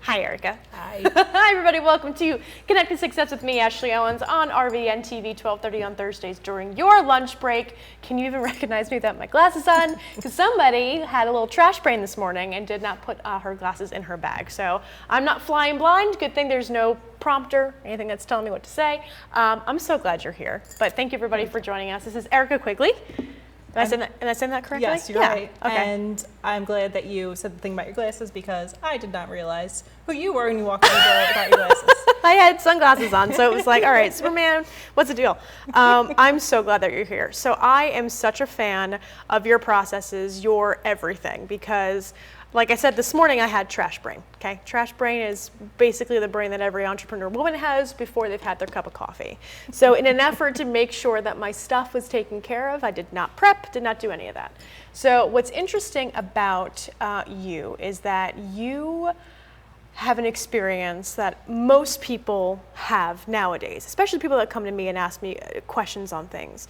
Hi, Erica. Hi. Hi, everybody. Welcome to Connected Success with me, Ashley Owens, on RVN TV, 12:30 on Thursdays during your lunch break. Can you even recognize me without my glasses on? Because somebody had a little trash brain this morning and did not put her glasses in her bag. So I'm not flying blind. Good thing there's no prompter, anything that's telling me what to say. I'm so glad you're here. But thank you, everybody, for joining us. This is Erica Quigley. Am I saying that correctly? Yes, you're right. Okay. And I'm glad that you said the thing about your glasses because I did not realize who you were when you walked in the door without your glasses. I had sunglasses on, so it was like, all right, Superman, what's the deal? I'm so glad that you're here. So I am such a fan of your processes, your everything, because like I said this morning, I had trash brain, okay? Trash brain is basically the brain that every entrepreneur woman has before they've had their cup of coffee. So in an effort to make sure that my stuff was taken care of, I did not prep, did not do any of that. So what's interesting about you is that you have an experience that most people have nowadays, especially people that come to me and ask me questions on things.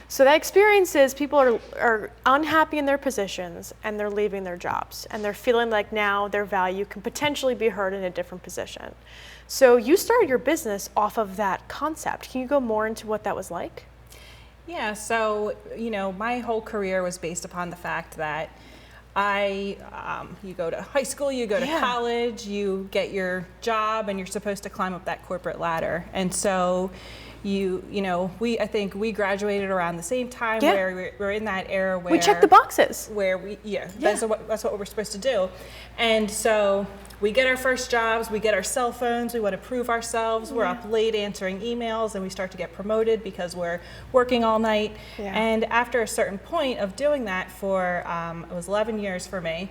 So that experience is people are unhappy in their positions and they're leaving their jobs and they're feeling like now their value can potentially be heard in a different position. So you started your business off of that concept. Can you go more into what that was like? Yeah, so, my whole career was based upon the fact that you go to high school, you go to college, you get your job, and you're supposed to climb up that corporate ladder. And so I think we graduated around the same time where we're in that era where we checked the boxes. That's what we're supposed to do. And so we get our first jobs, we get our cell phones, we want to prove ourselves, we're up late answering emails, and we start to get promoted because we're working all night. Yeah. And after a certain point of doing that for, it was 11 years for me,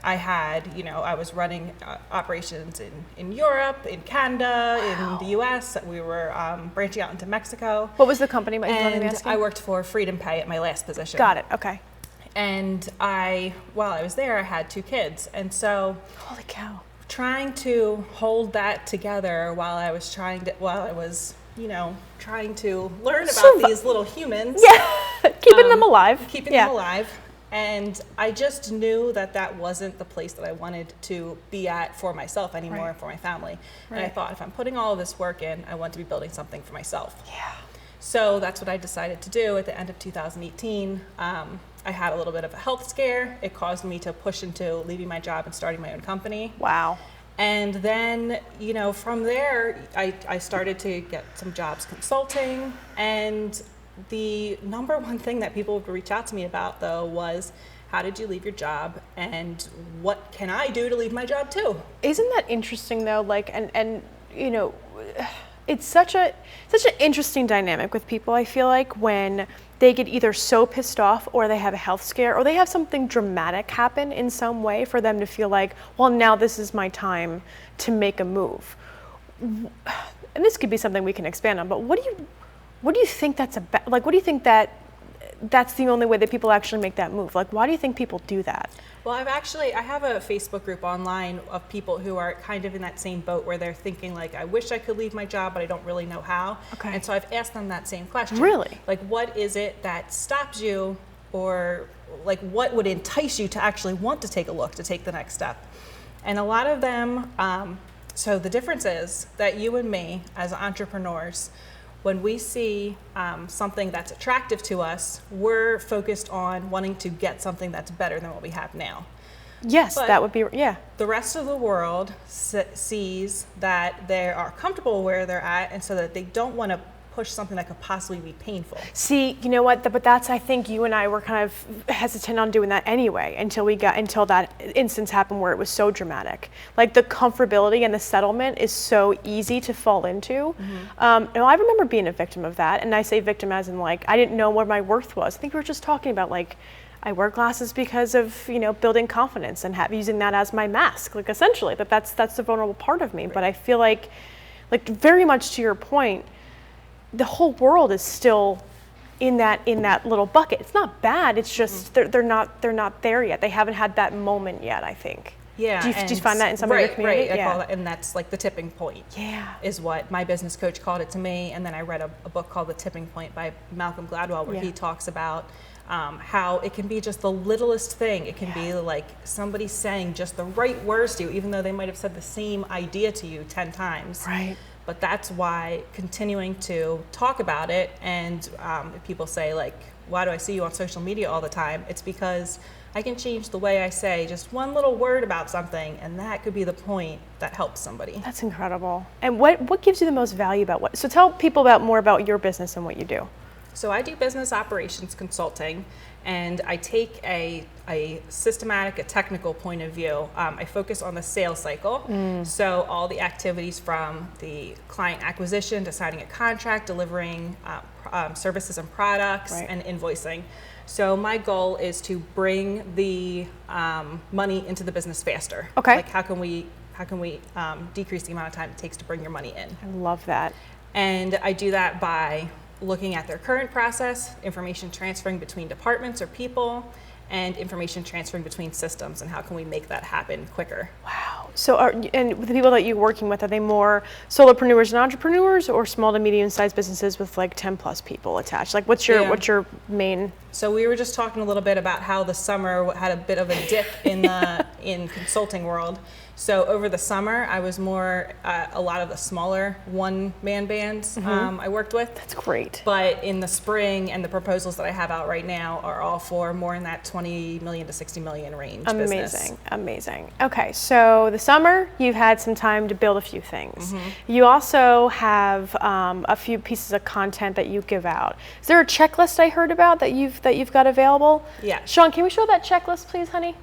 I had, I was running operations in Europe, in Canada, in the US. We were branching out into Mexico. What was the company? And I worked for Freedom Pay at my last position. Got it, okay. And while I was there, I had 2 kids. And so, holy cow, trying to hold that together while I was trying to learn about these little humans. Yeah, keeping them alive. Them alive. And I just knew that wasn't the place that I wanted to be at for myself anymore, and for my family. Right. And I thought, if I'm putting all of this work in, I want to be building something for myself. Yeah. So that's what I decided to do at the end of 2018. I had a little bit of a health scare. It caused me to push into leaving my job and starting my own company. Wow. And then, from there, I started to get some jobs consulting, and the number one thing that people would reach out to me about, though, was, how did you leave your job, and what can I do to leave my job too? Isn't that interesting, though? It's such an interesting dynamic with people, I feel like, when they get either so pissed off or they have a health scare or they have something dramatic happen in some way for them to feel like, well, now this is my time to make a move. And this could be something we can expand on, but what do you think that's about? Like, what do you think that's the only way that people actually make that move? Like, why do you think people do that? Well, I have a Facebook group online of people who are kind of in that same boat where they're thinking, like, I wish I could leave my job, but I don't really know how. Okay. And so I've asked them that same question. Really? Like, what is it that stops you, or like, what would entice you to actually want to take a look, to take the next step? And a lot of them, so the difference is that you and me as entrepreneurs, when we see something that's attractive to us, we're focused on wanting to get something that's better than what we have now. Yes, but that would be, the rest of the world sees that they are comfortable where they're at, and so that they don't want to push something that could possibly be painful. See, you know what? But that's, I think you and I were kind of hesitant on doing that anyway until that instance happened where it was so dramatic. Like, the comfortability and the settlement is so easy to fall into. Mm-hmm. I remember being a victim of that, and I say victim as in, like, I didn't know what my worth was. I think we were just talking about, like, I wear glasses because of, building confidence and using that as my mask. Like, essentially, that's the vulnerable part of me. Right. But I feel like very much to your point, the whole world is still in that little bucket. It's not bad. It's just they're not there yet. They haven't had that moment yet, I think. Yeah. Do you find that in some of your community? Right. I call that, and that's like the tipping point. Yeah. Is what my business coach called it to me, and then I read a book called The Tipping Point by Malcolm Gladwell, where he talks about how it can be just the littlest thing. It can be like somebody saying just the right words to you, even though they might have said the same idea to you 10 times. Right. But that's why continuing to talk about it, and if people say like, why do I see you on social media all the time? It's because I can change the way I say just one little word about something, and that could be the point that helps somebody. That's incredible. And what gives you the most value about what? So tell people more about your business and what you do. So I do business operations consulting, and I take a systematic, a technical point of view. I focus on the sales cycle. So all the activities from the client acquisition to signing a contract, delivering services and products, and invoicing. So my goal is to bring the money into the business faster. Okay. Like how can we decrease the amount of time it takes to bring your money in? I love that. And I do that by looking at their current process, information transferring between departments or people, and information transferring between systems, and how can we make that happen quicker. Wow. So and the people that you're working with, are they more solopreneurs and entrepreneurs, or small to medium-sized businesses with like 10 plus people attached? Like what's your main? So we were just talking a little bit about how the summer had a bit of a dip in the in consulting world. So over the summer, I was more a lot of the smaller one-man bands I worked with. That's great. But in the spring, and the proposals that I have out right now are all for more in that 20 million to 60 million range business. Amazing. Okay, so the summer, you've had some time to build a few things. You also have a few pieces of content that you give out. Is there a checklist I heard about that you've got available? Yeah. Sean, can we show that checklist, please, honey?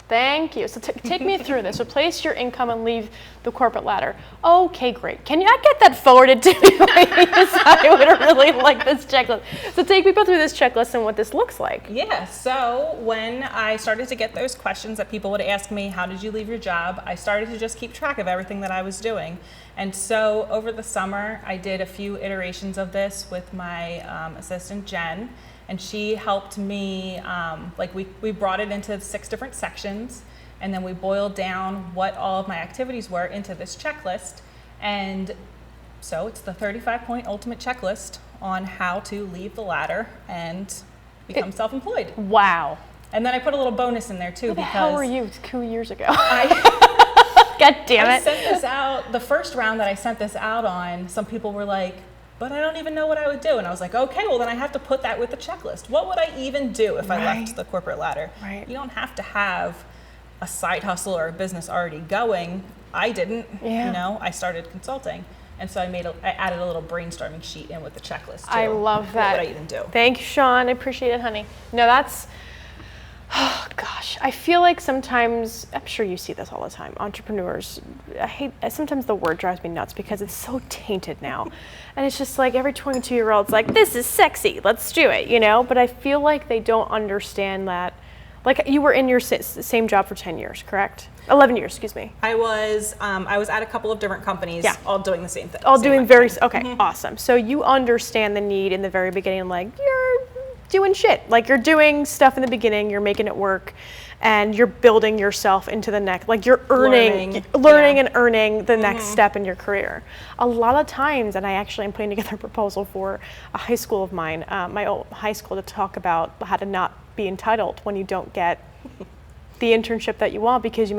Thank you. So take me through this. Replace your income and leave the corporate ladder. Okay, great. Can you get that forwarded to me? I would really like this checklist. So take people through this checklist and what this looks like. Yeah, so when I started to get those questions that people would ask me, how did you leave your job? I started to just keep track of everything that I was doing. And so over the summer, I did a few iterations of this with my assistant, Jen. And she helped me, we brought it into 6 different sections, and then we boiled down what all of my activities were into this checklist. And so it's the 35-point ultimate checklist on how to leave the ladder and become self-employed. Wow. And then I put a little bonus in there too. Who the hell were you 2 years ago? God damn it. I sent this out, the first round that I sent this out on, some people were like, but I don't even know what I would do. And I was like, okay, well then I have to put that with the checklist. What would I even do if I left the corporate ladder? Right. You don't have to have a side hustle or a business already going. I didn't, I started consulting. And so I added a little brainstorming sheet in with the checklist too. I love that. What would I even do? Thank you, Sean. I appreciate it, honey. No, that's, oh gosh, I feel like sometimes, I'm sure you see this all the time, entrepreneurs, sometimes the word drives me nuts because it's so tainted now. And it's just like every 22-year-old's like, this is sexy, let's do it, But I feel like they don't understand that. Like you were in your same job for 10 years, correct? 11 years, excuse me. I was at a couple of different companies, all doing the same thing. All doing very, okay, awesome. So you understand the need in the very beginning, like you're doing shit. Like you're doing stuff in the beginning, you're making it work, and you're building yourself into the next, like you're learning and earning the next step in your career. A lot of times, and I actually am putting together a proposal for a high school of mine, my old high school, to talk about how to not be entitled when you don't get the internship that you want because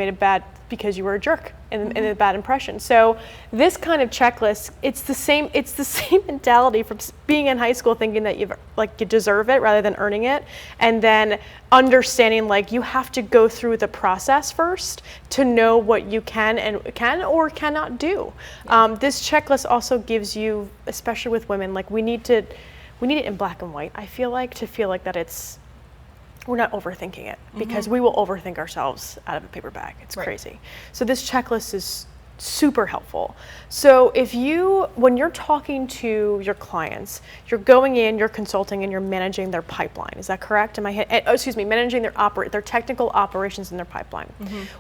you were a jerk and a bad impression. So this kind of checklist, it's the same mentality from being in high school, thinking that you deserve it rather than earning it, and then understanding like you have to go through the process first to know what you can or cannot do. This checklist also gives you, especially with women, like we need it in black and white. I feel like to feel like that we're not overthinking it, because we will overthink ourselves out of a paper bag. It's crazy. So this checklist is super helpful. So when you're talking to your clients, you're going in, you're consulting, and you're managing their pipeline. Is that correct? Managing their technical operations in their pipeline.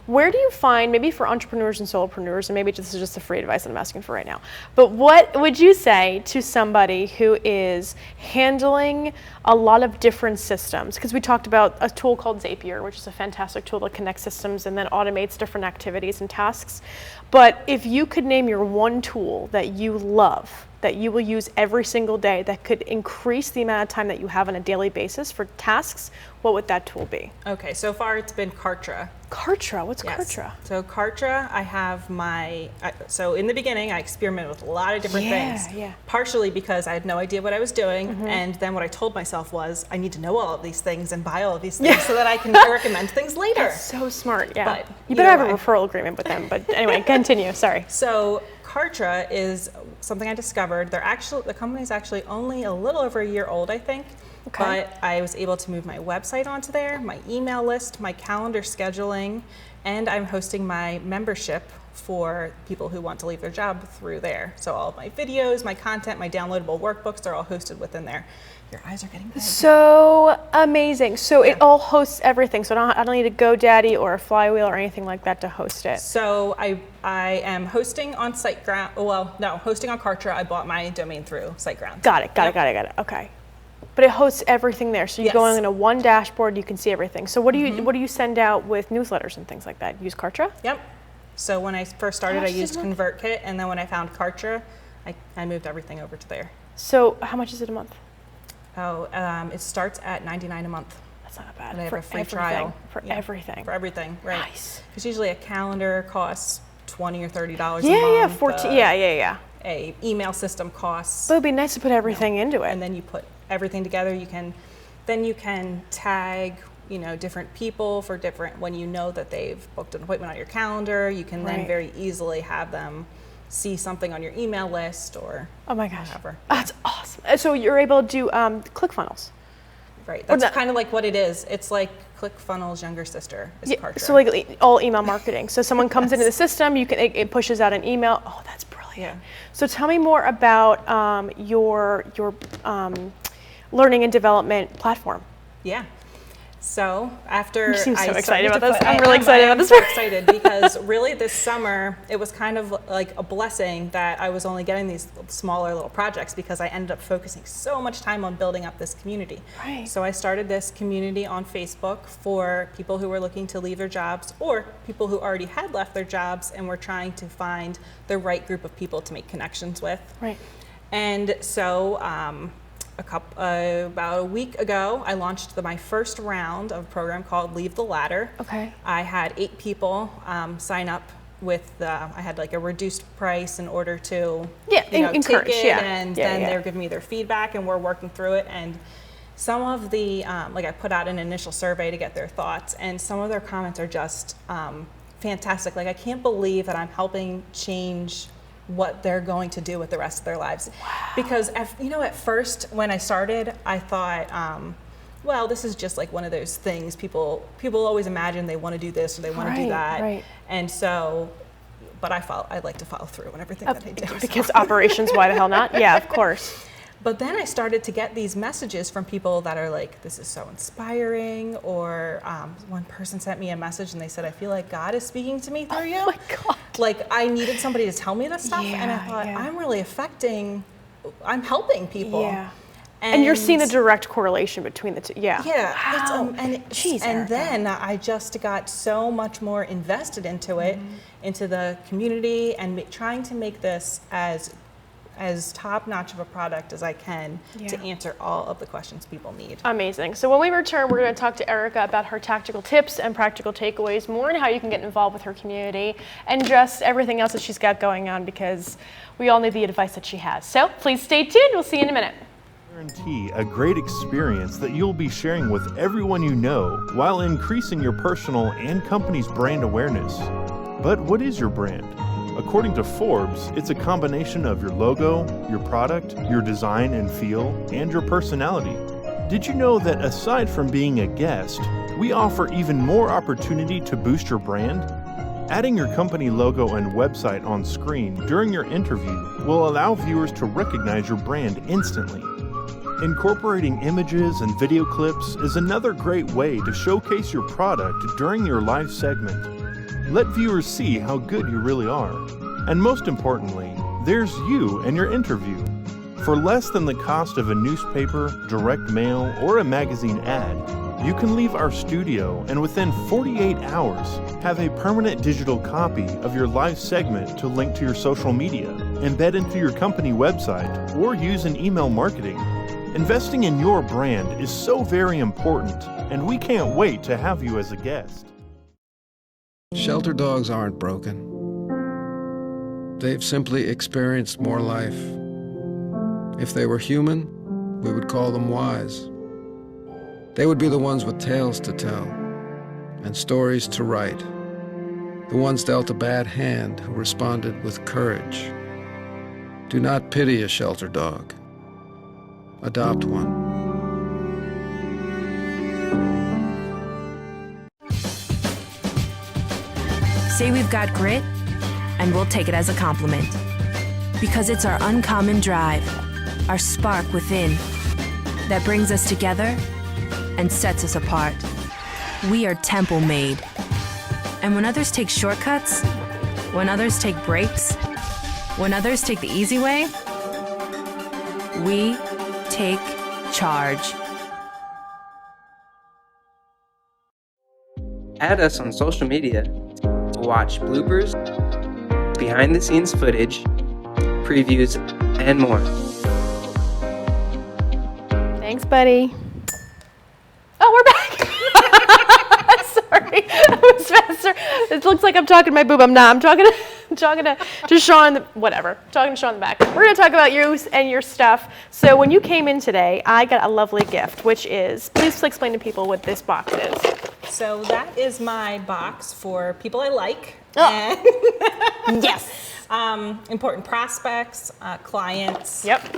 Where do you find, maybe for entrepreneurs and solopreneurs, and maybe this is just the free advice that I'm asking for right now, but what would you say to somebody who is handling a lot of different systems? Because we talked about a tool called Zapier, which is a fantastic tool that connects systems and then automates different activities and tasks. But But if you could name your one tool that you love, that you will use every single day, that could increase the amount of time that you have on a daily basis for tasks, what would that tool be? Okay, so far it's been Karcher. Karcher, what's Yes. Karcher? So Karcher, I have so in the beginning I experimented with a lot of different things. Yeah. Partially because I had no idea what I was doing, and then what I told myself was I need to know all of these things and buy all of these things so that I can recommend things later. That's so smart, yeah. But You better have either a way. referral agreement with them, but anyway, continue, sorry. So Karcher is something I discovered. The company's actually only a little over a year old, I think. Okay. But I was able to move my website onto there, my email list, my calendar scheduling, and I'm hosting my membership for people who want to leave their job through there. So all of my videos, my content, my downloadable workbooks, they're all hosted within there. Your eyes are getting big. So amazing. So it all hosts everything. So I don't need a GoDaddy or a Flywheel or anything like that to host it. So I am hosting on SiteGround. Well, no, hosting on Karcher. I bought my domain through SiteGround. Got it. Okay. But it hosts everything there. So you go Yes. into one dashboard, you can see everything. So what do you send out with newsletters and things like that? Use Karcher? Yep. So when I first started, I much used is it a month? ConvertKit, and then when I found Karcher, I moved everything over to there. So how much is it a month? It starts at $99 a month That's not bad. And I have for a free everything. trial. For Yeah. everything. for everything, right? Nice. Because usually a calendar costs $20 or $30 a Yeah, month. 14. Yeah. A email system costs, But it'd be nice to put everything into it. and then you put everything together. You can tag, different people for different, when you know that they've booked an appointment on your calendar, you can then Right. very easily have them see something on your email list or Oh my gosh. whatever. That's awesome. So you're able to do ClickFunnels. Right. That's not- kind of like what it is. It's like ClickFunnels' younger sister is Karcher. So like all email marketing. So someone comes into the system, it pushes out an email. Oh, that's brilliant. Yeah. So tell me more about your learning and development platform. Yeah. So after You seem so I excited started about to this. put- I'm I really am- excited I am about this so part. excited because really this summer it was kind of like a blessing that I was only getting these smaller little projects because I ended up focusing so much time on building up this community. Right. So I started this community on Facebook for people who were looking to leave their jobs or people who already had left their jobs and were trying to find the right group of people to make connections with. Right. And so about a week ago, I launched my first round of a program called Leave the Ladder. Okay. I had 8 people sign up with I had like a reduced price in order to encourage. take it, Yeah. and Yeah, then yeah. they're giving me their feedback, and we're working through it. And some of the I put out an initial survey to get their thoughts, and some of their comments are just fantastic. Like, I can't believe that I'm helping change what they're going to do with the rest of their lives. Wow. Because at first when I started, I thought, well, this is just like one of those things people always imagine they want to do this or they want to do that. Right. And so, but I like to follow through on everything that I do. Because operations, why the hell not? Yeah, of course. But then I started to get these messages from people that are like, this is so inspiring, or one person sent me a message and they said, I feel like God is speaking to me through you. Oh my God. Like, I needed somebody to tell me this stuff, and I Yeah, thought, yeah. I'm helping people. Yeah. And you're seeing the direct correlation between the two. Yeah. Yeah, Wow. Jeez, and Erica. then I just got so much more invested into it, into the community, and trying to make this as top-notch of a product as I can to Yeah. answer all of the questions people need. Amazing. So when we return, we're going to talk to Erica about her tactical tips and practical takeaways, more on how you can get involved with her community, and just everything else that she's got going on, because we all need the advice that she has. So please stay tuned. We'll see you in a minute. Guarantee a great experience that you'll be sharing with everyone you know while increasing your personal and company's brand awareness. But what is your brand? According to Forbes, it's a combination of your logo, your product, your design and feel, and your personality. Did you know that aside from being a guest, we offer even more opportunity to boost your brand? Adding your company logo and website on screen during your interview will allow viewers to recognize your brand instantly. Incorporating images and video clips is another great way to showcase your product during your live segment. Let viewers see how good you really are. And most importantly, there's you and your interview. For less than the cost of a newspaper, direct mail, or a magazine ad, You can leave our studio and within 48 hours have a permanent digital copy of your live segment to link to your social media, embed into your company website, or use in email marketing. Investing in your brand is so very important, and we can't wait to have you as a guest. Shelter dogs aren't broken. They've simply experienced more life. If they were human, we would call them wise. They would be the ones with tales to tell and stories to write, the ones dealt a bad hand who responded with courage. Do not pity a shelter dog. Adopt one. Say we've got grit, and we'll take it as a compliment. Because it's our uncommon drive, our spark within, that brings us together and sets us apart. We are temple made. And when others take shortcuts, when others take breaks, when others take the easy way, we take charge. Add us on social media to watch bloopers, behind the scenes footage, previews, and more. Thanks, buddy. Oh, we're back. Sorry, I was faster. It looks like I'm talking to my boob. I'm not. I'm talking to Sean. Talking to Sean in the back. We're gonna talk about you and your stuff. So when you came in today, I got a lovely gift, which is, please explain to people what this box is. So that is my box for people I like. Oh. Yes. Important prospects, clients. Yep.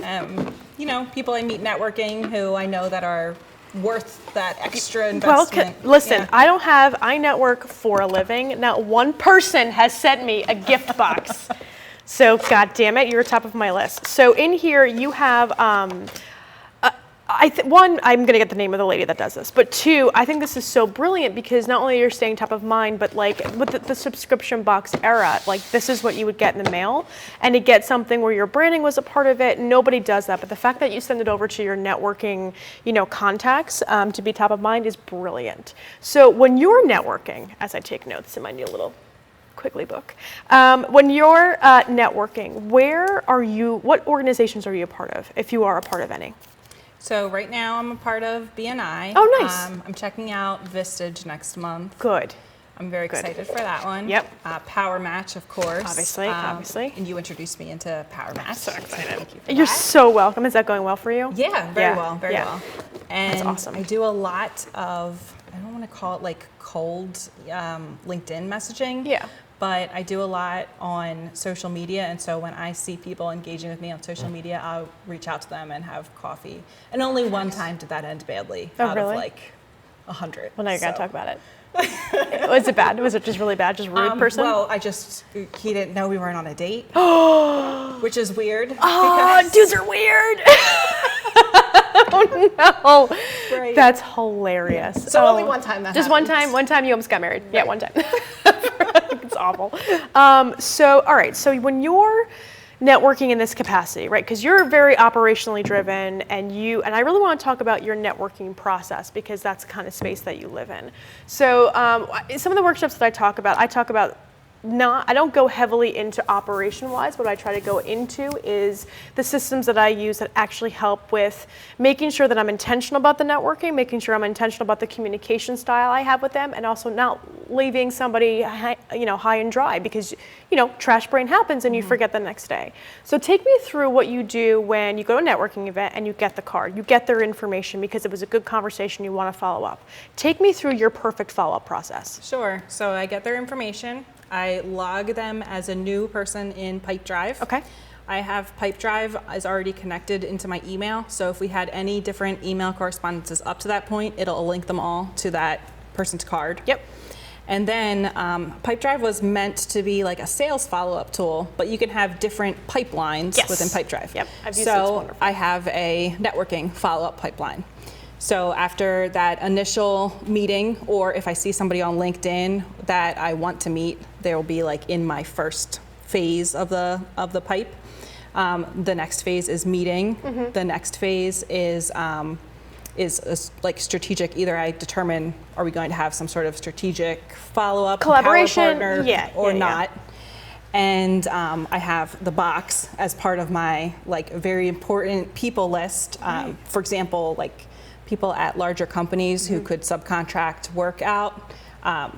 People I meet networking who I know that are worth that extra Well, investment. listen, I network for a living. Not one person has sent me a gift box. So, God damn it, you're top of my list. So in here you have, one, I'm going to get the name of the lady that does this, but two, I think this is so brilliant because not only are you staying top of mind, but like with the subscription box era, like this is what you would get in the mail, and to get something where your branding was a part of it, nobody does that, but the fact that you send it over to your networking, contacts to be top of mind is brilliant. So when you're networking, as I take notes in my new little Quigley book, when you're networking, what organizations are you a part of, if you are a part of any? So right now I'm a part of BNI. Oh, nice. I'm checking out Vistage next month. Good. I'm very excited for that one. Yep. Power Match, of course. Obviously. And you introduced me into Power Match. So excited. Thank you for You're that. so welcome. Is that going well for you? Yeah, very well. And That's awesome. I do a lot of, I don't want to call it like cold LinkedIn messaging. Yeah. But I do a lot on social media, and so when I see people engaging with me on social media, I'll reach out to them and have coffee. And only one time did that end badly out of like 100. Well, now you're going to talk about it. Was it bad? Was it just really bad? Just rude person? Well, he didn't know we weren't on a date, which is weird. Oh, dudes are weird. Oh no, Right. That's hilarious. So only one time that just happened. one time you almost got married. Yeah, one time. It's awful. All right, so when you're networking in this capacity, right? Because you're very operationally driven, and I really want to talk about your networking process because that's the kind of space that you live in. So some of the workshops that I talk about I don't go heavily into operation-wise. What I try to go into is the systems that I use that actually help with making sure that I'm intentional about the networking, making sure I'm intentional about the communication style I have with them, and also not leaving somebody high and dry because, trash brain happens and you forget the next day. So take me through what you do when you go to a networking event and you get the card, you get their information because it was a good conversation, you want to follow up. Take me through your perfect follow-up process. Sure. So I get their information. I log them as a new person in Pipedrive. Okay. I have Pipedrive is already connected into my email. So if we had any different email correspondences up to that point, it'll link them all to that person's card. Yep. And then Pipedrive was meant to be like a sales follow-up tool, but you can have different pipelines within Pipedrive. Yep. I've used it. It's wonderful. I have a networking follow-up pipeline. So after that initial meeting, or if I see somebody on LinkedIn that I want to meet, they will be like in my first phase of the pipe. The next phase is meeting. Mm-hmm. The next phase is is like strategic. Either I determine, are we going to have some sort of strategic follow-up Collaboration, power partner yeah, or yeah, not. And I have the box as part of my like very important people list. For example, like people at larger companies who could subcontract work out,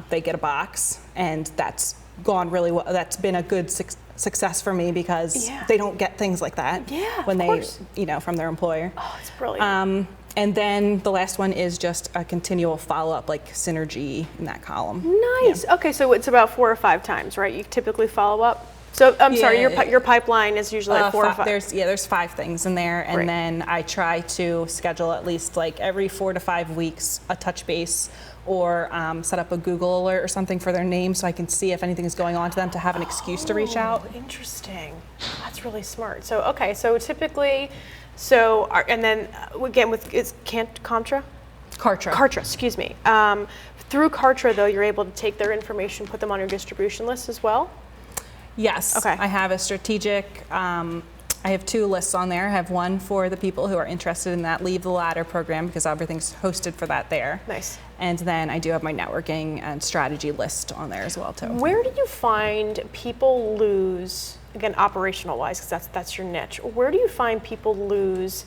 they get a box, and that's gone really well. That's been a good success for me because they don't get things like that when they, from their employer. Oh, it's brilliant. And then the last one is just a continual follow-up, like synergy in that column. Nice. Okay, so it's about 4 or 5 times, right? You typically follow up. So I'm sorry, your pipeline is usually like 4 or 5. There's 5 things in there, and then I try to schedule at least like every 4 to 5 weeks a touch base, or set up a Google alert or something for their name so I can see if anything is going on to them to have an excuse to reach out. Interesting. That's really smart. So okay, so typically. So, and then again, is Karcher? Karcher, excuse me. Through Karcher, though, you're able to take their information, put them on your distribution list as well? Yes. Okay. I have a strategic, I have 2 lists on there. I have one for the people who are interested in that Leave the Ladder program, because everything's hosted for that there. Nice. And then I do have my networking and strategy list on there as well, too. Where do you find people lose, again, operational wise, because that's your niche, where do you find people lose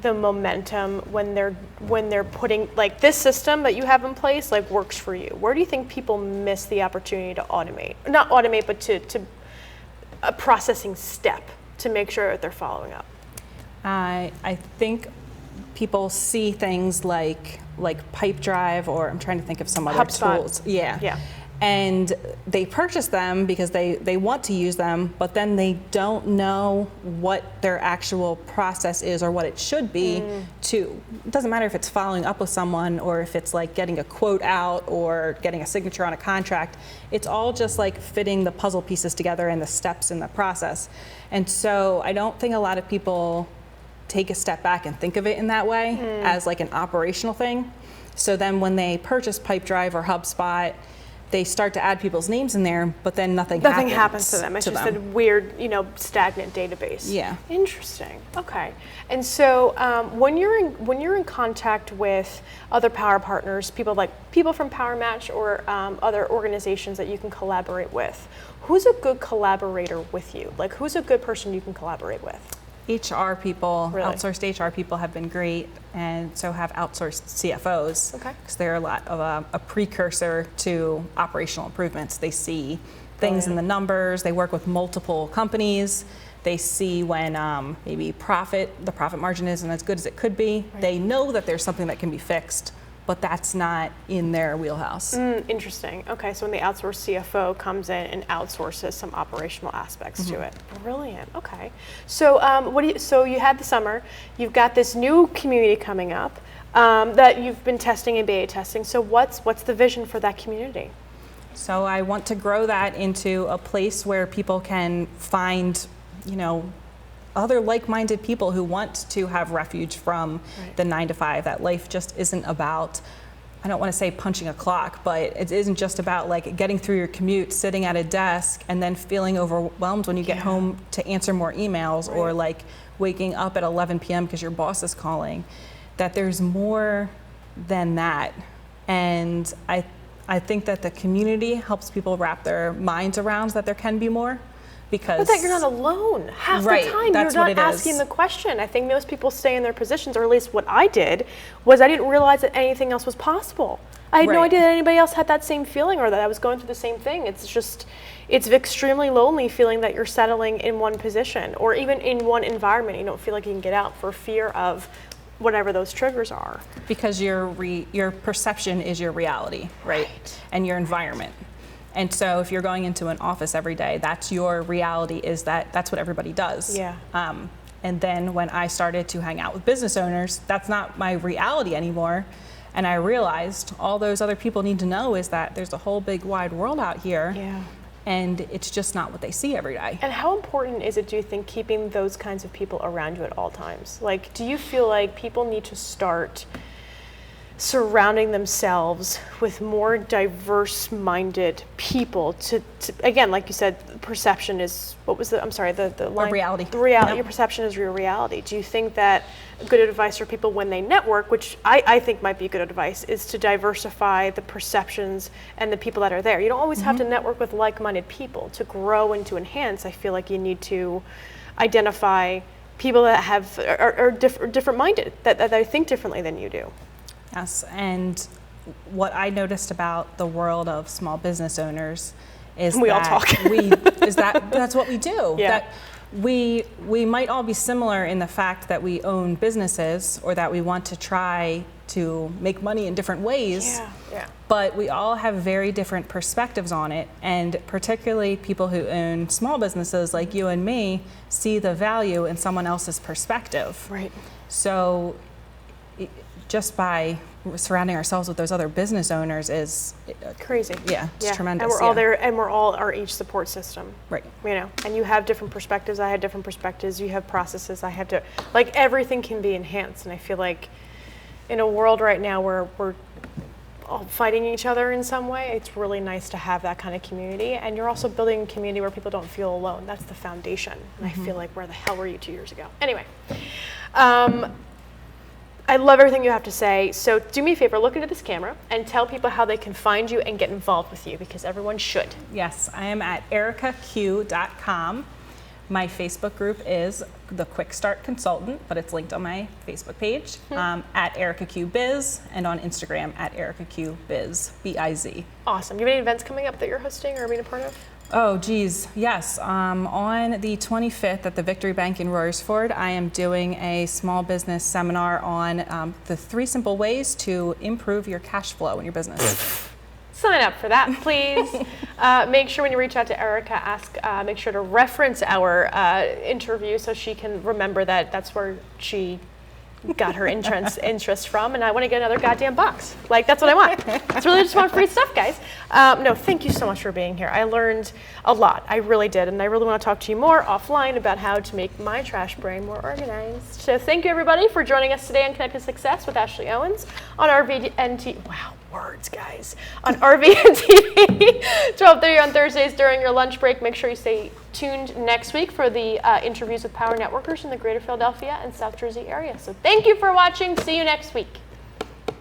the momentum when they're putting, like, this system that you have in place, like, works for you? Where do you think people miss the opportunity to automate? Not automate, but to a processing step to make sure that they're following up? I think people see things like Pipedrive, or I'm trying to think of some other HubSpot. tools. Yeah. And they purchase them because they want to use them, but then they don't know what their actual process is or what it should be it doesn't matter if it's following up with someone or if it's like getting a quote out or getting a signature on a contract. It's all just like fitting the puzzle pieces together and the steps in the process. And so I don't think a lot of people take a step back and think of it in that way as like an operational thing. So then when they purchase Pipedrive or HubSpot, they start to add people's names in there, but then nothing happens to them. It's just a weird, stagnant database. Yeah. Interesting. Okay. And so when you're in contact with other power partners, people from Power Match or other organizations that you can collaborate with, who's a good collaborator with you? Like, who's a good person you can collaborate with? HR people, Really? outsourced HR people have been great, and so have outsourced CFOs. Okay. Because they're a lot of a precursor to operational improvements. They see things in the numbers. They work with multiple companies. They see when maybe the profit margin isn't as good as it could be. Right. They know that there's something that can be fixed, but that's not in their wheelhouse. Interesting. Okay, so when the outsourced CFO comes in and outsources some operational aspects to it. Brilliant. Okay. So so you had the summer. You've got this new community coming up that you've been testing and beta testing. So what's the vision for that community? So I want to grow that into a place where people can find, other like-minded people who want to have refuge from the 9 to 5. That life just isn't about, I don't want to say punching a clock, but it isn't just about like getting through your commute, sitting at a desk, and then feeling overwhelmed when you get home to answer more emails, or like waking up at 11 p.m. because your boss is calling. That there's more than that. And I think that the community helps people wrap their minds around that there can be more. But that you're not alone. Half the time you're not asking the question. I think most people stay in their positions, or at least what I did, was I didn't realize that anything else was possible. I had no idea that anybody else had that same feeling, or that I was going through the same thing. It's extremely lonely feeling that you're settling in one position, or even in one environment. You don't feel like you can get out for fear of whatever those triggers are. Because your perception is your reality, right? And your environment. And so if you're going into an office every day, that's your reality, that's what everybody does. Yeah. And then when I started to hang out with business owners, that's not my reality anymore. And I realized all those other people need to know is that there's a whole big wide world out here. Yeah. And it's just not what they see every day. And how important is it, do you think, keeping those kinds of people around you at all times? Like, do you feel like people need to start surrounding themselves with more diverse-minded people to again, like you said, perception is, what was the, I'm sorry, the line? Reality. The reality, Yep. your perception is your reality. Do you think that good advice for people when they network, which I think might be good advice, is to diversify the perceptions and the people that are there? You don't always have to network with like-minded people. To grow and to enhance, I feel like you need to identify people that are different-minded, that they think differently than you do. Yes, and what I noticed about the world of small business owners is We all talk. that's what we do. Yeah. That we might all be similar in the fact that we own businesses or that we want to try to make money in different ways. Yeah. But we all have very different perspectives on it, and particularly people who own small businesses like you and me see the value in someone else's perspective. Right. So just by surrounding ourselves with those other business owners is Crazy. Yeah, it's tremendous. And we're all there, and we're all our each support system. Right. You know, and you have different perspectives. I have different perspectives. You have processes. I have to, like, everything can be enhanced. And I feel like in a world right now where we're all fighting each other in some way, it's really nice to have that kind of community. And you're also building a community where people don't feel alone. That's the foundation. And I feel like, where the hell were you 2 years ago? Anyway. I love everything you have to say. So do me a favor, look into this camera and tell people how they can find you and get involved with you, because everyone should. Yes, I am at ericaq.com. My Facebook group is the Quick Start Consultant, but it's linked on my Facebook page, at Erica Q Biz, and on Instagram at Erica Q Biz, B-I-Z. Awesome. You have any events coming up that you're hosting or being a part of? Oh, geez, yes. On the 25th at the Victory Bank in Royersford, I am doing a small business seminar on the 3 simple ways to improve your cash flow in your business. Sign up for that, please. Make sure when you reach out to Erica, make sure to reference our interview so she can remember that that's where she got her interest from, and I want to get another goddamn box. Like, that's what I want. It's really just want free stuff, guys. No, thank you so much for being here. I learned a lot. I really did, and I really want to talk to you more offline about how to make my trash brain more organized. So thank you, everybody, for joining us today on Connected Success with Ashley Owens on RVNT. Wow, words, guys. On RVNTV, 12:30 on Thursdays during your lunch break. Make sure you stay tuned next week for the interviews with power networkers in the greater Philadelphia and South Jersey area. So thank you for watching. See you next week.